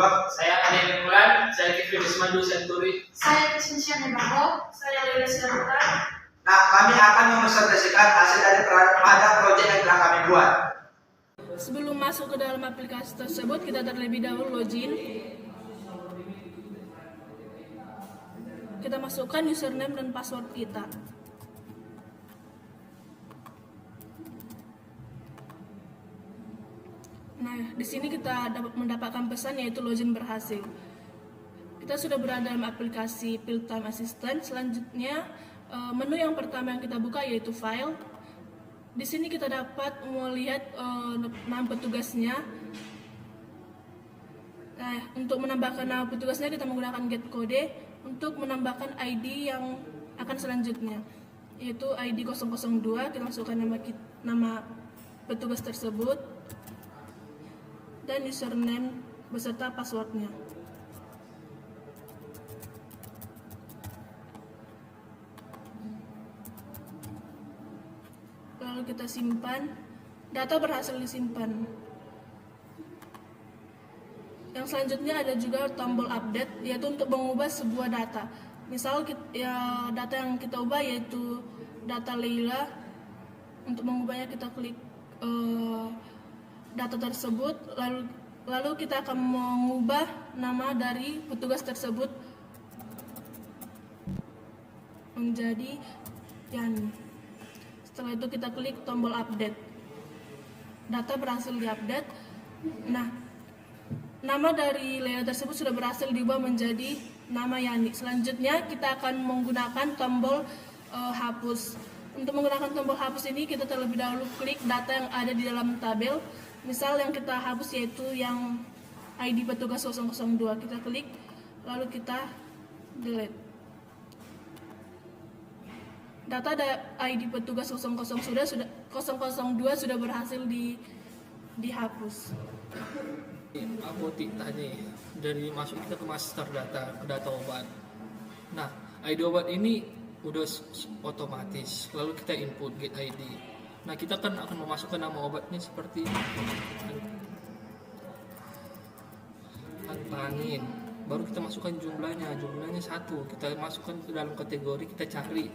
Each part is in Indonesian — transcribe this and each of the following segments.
jawab. Saya Ade Mulan, saya Kevin Ismandu Senturi. Saya Krisnisian Nebako. Saya Lila Silamutan. Nah, kami akan mempresentasikan hasil pada proyek yang telah kami buat. Sebelum masuk ke dalam aplikasi tersebut, kita terlebih dahulu login. Kita masukkan username dan password kita. Nah, di sini kita dapat mendapatkan pesan yaitu login berhasil. Kita sudah berada dalam aplikasi Field Time Assistant. Selanjutnya, menu yang pertama yang kita buka yaitu file. Di sini kita dapat melihat nama petugasnya. Nah, untuk menambahkan nama petugasnya kita menggunakan get kode untuk menambahkan ID yang akan selanjutnya, yaitu ID 002. Kita masukkan nama petugas tersebut dan username beserta passwordnya. Lalu kita simpan. Data berhasil disimpan. Yang selanjutnya ada juga tombol update, yaitu untuk mengubah sebuah data. Misal data yang kita ubah yaitu data Leila. Untuk mengubahnya kita klik data tersebut, lalu kita akan mengubah nama dari petugas tersebut menjadi Yani. Setelah itu kita klik tombol update. Data berhasil diupdate. Nah, nama dari Lea tersebut sudah berhasil diubah menjadi nama Yani. Selanjutnya kita akan menggunakan tombol hapus. Untuk menggunakan tombol hapus ini kita terlebih dahulu klik data yang ada di dalam tabel. Misal yang kita hapus yaitu yang ID petugas 002. Kita klik lalu kita delete. Data ID petugas 002 sudah berhasil dihapus. Apotik tadi dari masuk kita ke master data, ke data obat. Nah, ID obat ini udah otomatis, lalu kita input get ID. Nah, kita kan akan memasukkan nama obatnya seperti antangin. Baru kita masukkan jumlahnya 1. Kita masukkan ke dalam kategori, kita cari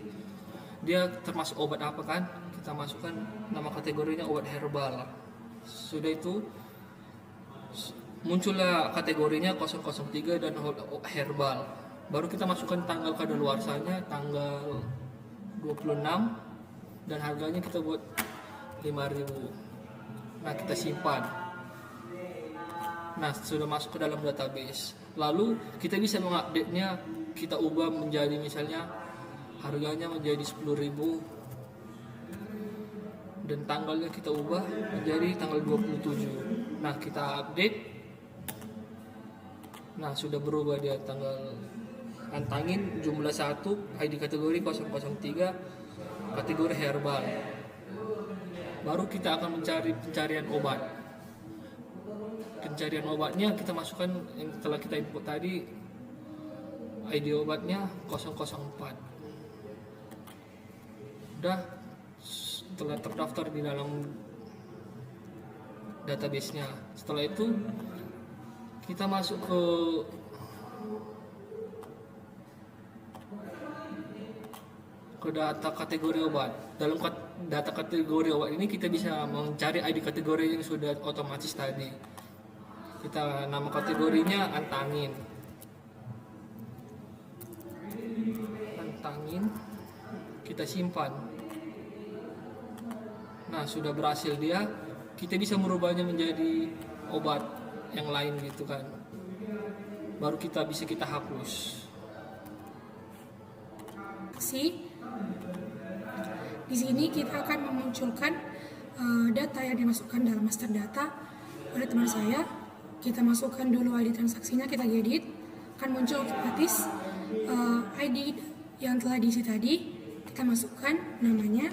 dia termasuk obat apa kan? Kita masukkan nama kategorinya obat herbal. Sudah itu muncullah kategorinya 003 dan herbal. Baru kita masukkan tanggal kadaluarsanya tanggal 26 dan harganya kita buat 5.000. Nah, kita simpan. Nah, sudah masuk ke dalam database. Lalu kita bisa mengupdate-nya, kita ubah menjadi misalnya harganya menjadi 10.000 dan tanggalnya kita ubah menjadi tanggal 27. Nah, kita update. Nah, sudah berubah dia tanggal antangin jumlah 1, ID kategori 003, kategori herbal. Baru kita akan mencari pencarian obat. Pencarian obatnya kita masukkan setelah kita input tadi ID obatnya 004. Udah telah terdaftar di dalam database-nya. Setelah itu kita masuk ke data kategori obat. Dalam data kategori obat ini kita bisa mencari ID kategori yang sudah otomatis tadi. Kita nama kategorinya antangin. Antangin. Kita simpan. Nah, sudah berhasil dia. Kita bisa merubahnya menjadi obat yang lain gitu kan. Baru kita hapus. Di sini kita akan memunculkan data yang dimasukkan dalam master data oleh teman saya. Kita masukkan dulu ID transaksinya, kita edit, akan muncul otomatis ID yang telah diisi tadi. Kita masukkan namanya.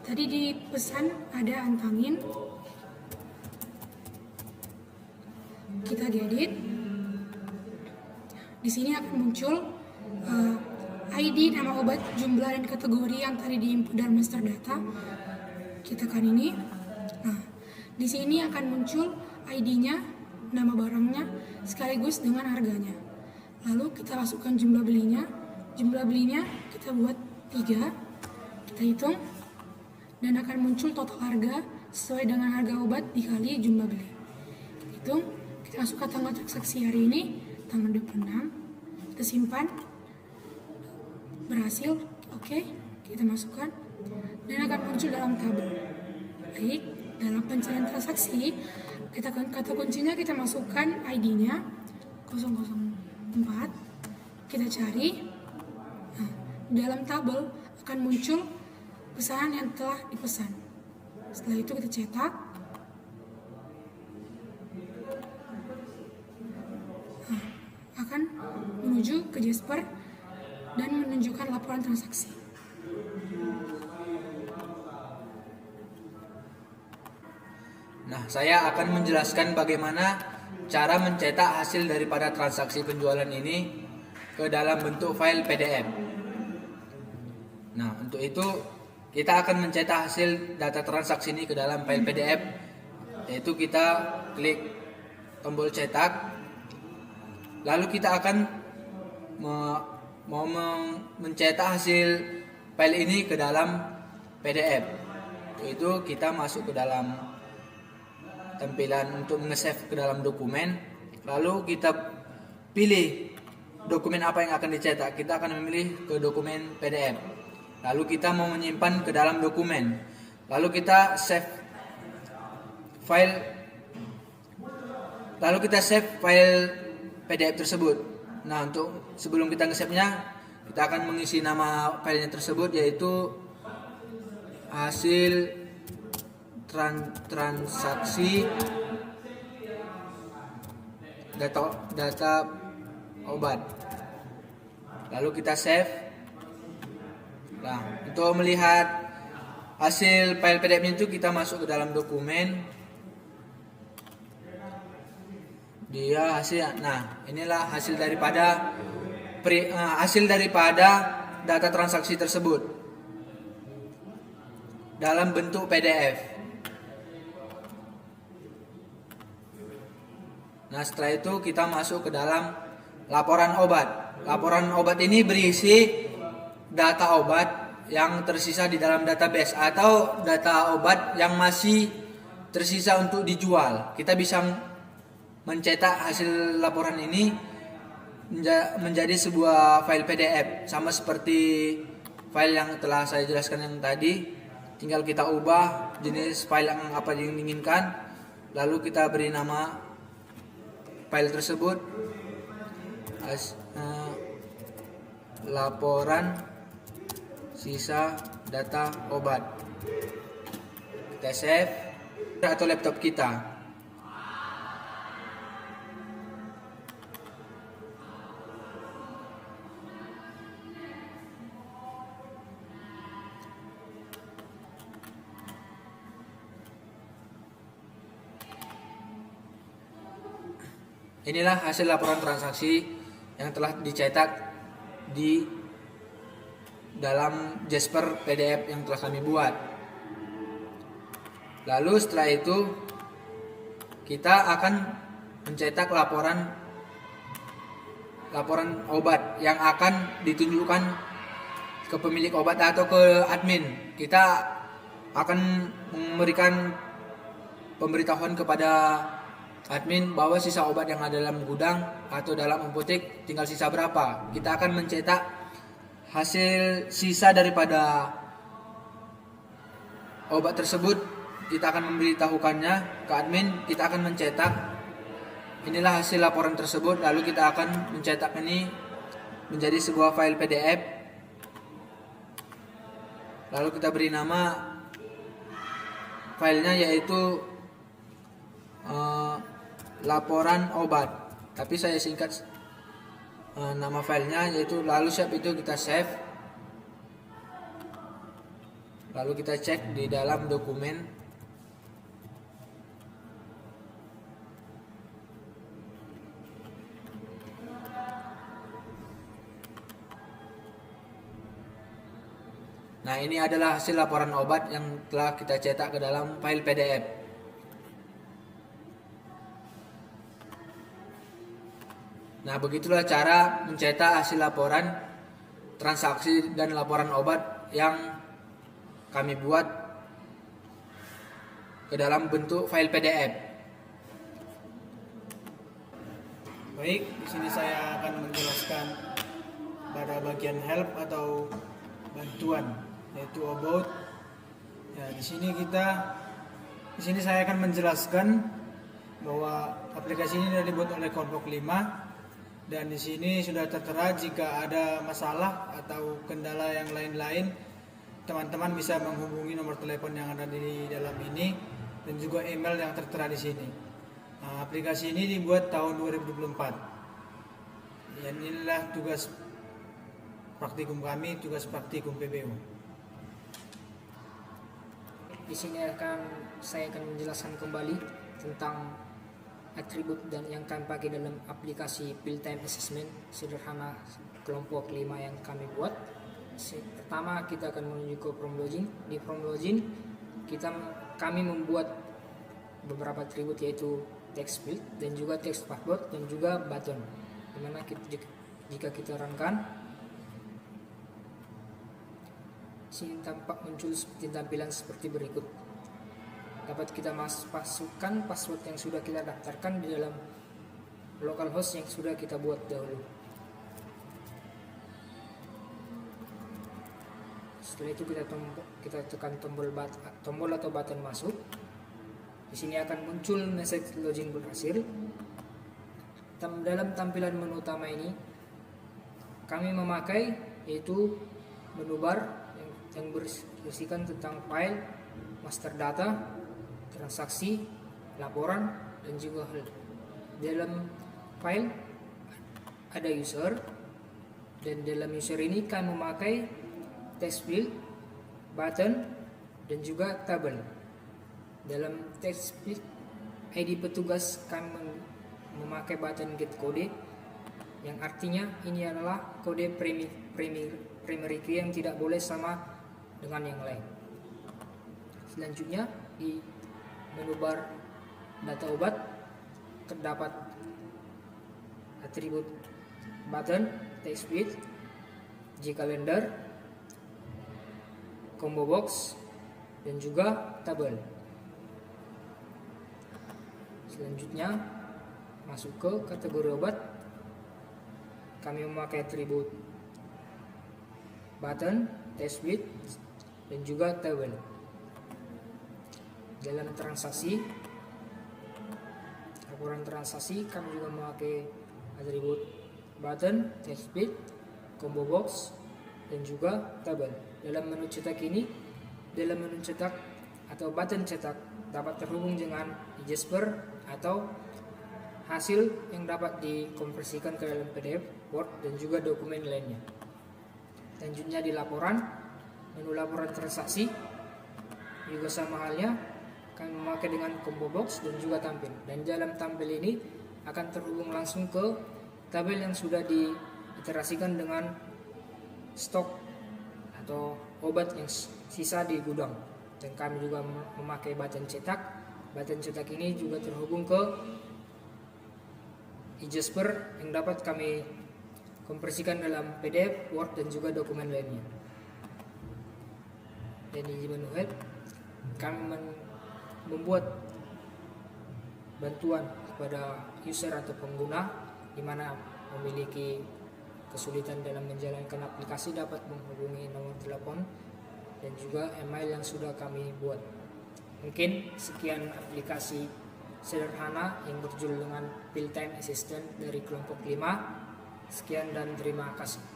Tadi di pesan ada antangin. Kita edit. Di sini akan muncul ID, nama obat, jumlah dan kategori yang tadi diinput dalam master data. Kita tekan ini. Nah, di sini akan muncul ID-nya nama barangnya sekaligus dengan harganya. Lalu kita masukkan jumlah belinya. Jumlah belinya kita buat 3, kita hitung, dan akan muncul total harga sesuai dengan harga obat dikali jumlah beli. Hitung, kita masukkan tanggal transaksi hari ini, tanggal 26, kita simpan, berhasil, oke, kita masukkan, dan akan muncul dalam tabel. Baik, dalam pencarian transaksi, kata kuncinya kita masukkan ID-nya 004, kita cari. Nah, dalam tabel akan muncul pesanan yang telah dipesan. Setelah itu kita cetak. Nah, akan menuju ke Jasper dan menunjukkan laporan transaksi. Nah, saya akan menjelaskan bagaimana cara mencetak hasil daripada transaksi penjualan ini ke dalam bentuk file PDF. Nah, untuk itu kita akan mencetak hasil data transaksi ini ke dalam file PDF, yaitu kita klik tombol cetak, lalu kita akan mencetak hasil file ini ke dalam PDF. Untuk itu kita masuk ke dalam tampilan untuk nge-save ke dalam dokumen, lalu kita pilih dokumen apa yang akan dicetak. Kita akan memilih ke dokumen PDF, lalu kita mau menyimpan ke dalam dokumen, lalu kita save file PDF tersebut. Nah, untuk sebelum kita nge-save-nya, kita akan mengisi nama filenya tersebut, yaitu hasil transaksi data obat. Lalu kita save. Nah, untuk melihat hasil file PDF itu kita masuk ke dalam dokumen. Dia hasil. Nah, inilah hasil daripada data transaksi tersebut dalam bentuk PDF. Nah, setelah itu kita masuk ke dalam laporan obat. Laporan obat ini berisi data obat yang tersisa di dalam database atau data obat yang masih tersisa untuk dijual. Kita bisa mencetak hasil laporan ini menjadi sebuah file PDF, sama seperti file yang telah saya jelaskan yang tadi. Tinggal kita ubah jenis file yang apa yang diinginkan, lalu kita beri nama file tersebut laporan sisa data obat. Kita save atau laptop kita. Inilah hasil laporan transaksi yang telah dicetak di dalam Jasper PDF yang telah kami buat. Lalu setelah itu kita akan mencetak laporan obat yang akan ditunjukkan ke pemilik obat atau ke admin. Kita akan memberikan pemberitahuan kepada admin bahwa sisa obat yang ada dalam gudang atau dalam apotek tinggal sisa berapa. Kita akan mencetak hasil sisa daripada obat tersebut. Kita akan memberitahukannya ke admin. Kita akan mencetak. Inilah hasil laporan tersebut. Lalu kita akan mencetak ini menjadi sebuah file PDF. Lalu kita beri nama filenya, yaitu laporan obat, tapi saya singkat nama filenya, yaitu lalu siap itu kita save, lalu kita cek di dalam dokumen. Nah, ini adalah hasil laporan obat yang telah kita cetak ke dalam file PDF. Nah, begitulah cara mencetak hasil laporan transaksi dan laporan obat yang kami buat ke dalam bentuk file PDF. Baik, di sini saya akan menjelaskan pada bagian help atau bantuan, yaitu about. Ya, di sini saya akan menjelaskan bahwa aplikasi ini sudah dibuat oleh kelompok 5, dan di sini sudah tertera jika ada masalah atau kendala yang lain-lain, teman-teman bisa menghubungi nomor telepon yang ada di dalam ini dan juga email yang tertera di sini. Nah, aplikasi ini dibuat tahun 2024. Dan inilah tugas praktikum kami, tugas praktikum PBU. Di sini saya akan menjelaskan kembali tentang atribut dan yang kami pakai dalam aplikasi Real Time Assessment sederhana kelompok 5 yang kami buat. Pertama, kita akan menuju ke From Login. Di From Login kami membuat beberapa atribut, yaitu text field dan juga text password dan juga button, dimana jika kita runkan, sini tampak muncul seperti tampilan seperti berikut. Dapat kita masukkan password yang sudah kita daftarkan di dalam localhost yang sudah kita buat dahulu. Setelah itu kita tekan tombol atau button masuk. Di sini akan muncul message login berhasil. Dalam tampilan menu utama ini kami memakai yaitu menu bar yang berisikan tentang file, master data, transaksi, laporan, dan juga hal. Dalam file ada user, dan dalam user ini kami memakai text field, button, dan juga tabel. Dalam text field ID petugas kami memakai button get kode, yang artinya ini adalah kode primary key yang tidak boleh sama dengan yang lain. Selanjutnya di menu bar data obat terdapat atribut button, text field, G-calendar, combo box, dan juga tabel. Selanjutnya masuk ke kategori obat, kami memakai atribut button, text field, dan juga tabel. Dalam transaksi, laporan transaksi, kami juga memakai atribut button, text field, combo box, dan juga tabel. Dalam menu cetak atau button cetak dapat terhubung dengan Jasper atau hasil yang dapat dikonversikan ke dalam PDF, Word, dan juga dokumen lainnya. Selanjutnya di laporan, menu laporan transaksi juga sama halnya, kami memakai dengan combo box dan juga tampil. Dan dalam tampil ini akan terhubung langsung ke tabel yang sudah diiterasikan dengan stok atau obat yang sisa di gudang. Dan kami juga memakai button cetak. Button cetak ini juga terhubung ke eJasper yang dapat kami konversikan dalam PDF, Word, dan juga dokumen lainnya. Dan di menu help, kami membuat bantuan kepada user atau pengguna di mana memiliki kesulitan dalam menjalankan aplikasi dapat menghubungi nomor telepon dan juga email yang sudah kami buat. Mungkin sekian aplikasi sederhana yang berjudul dengan Real Time Assistant dari kelompok 5. Sekian dan terima kasih.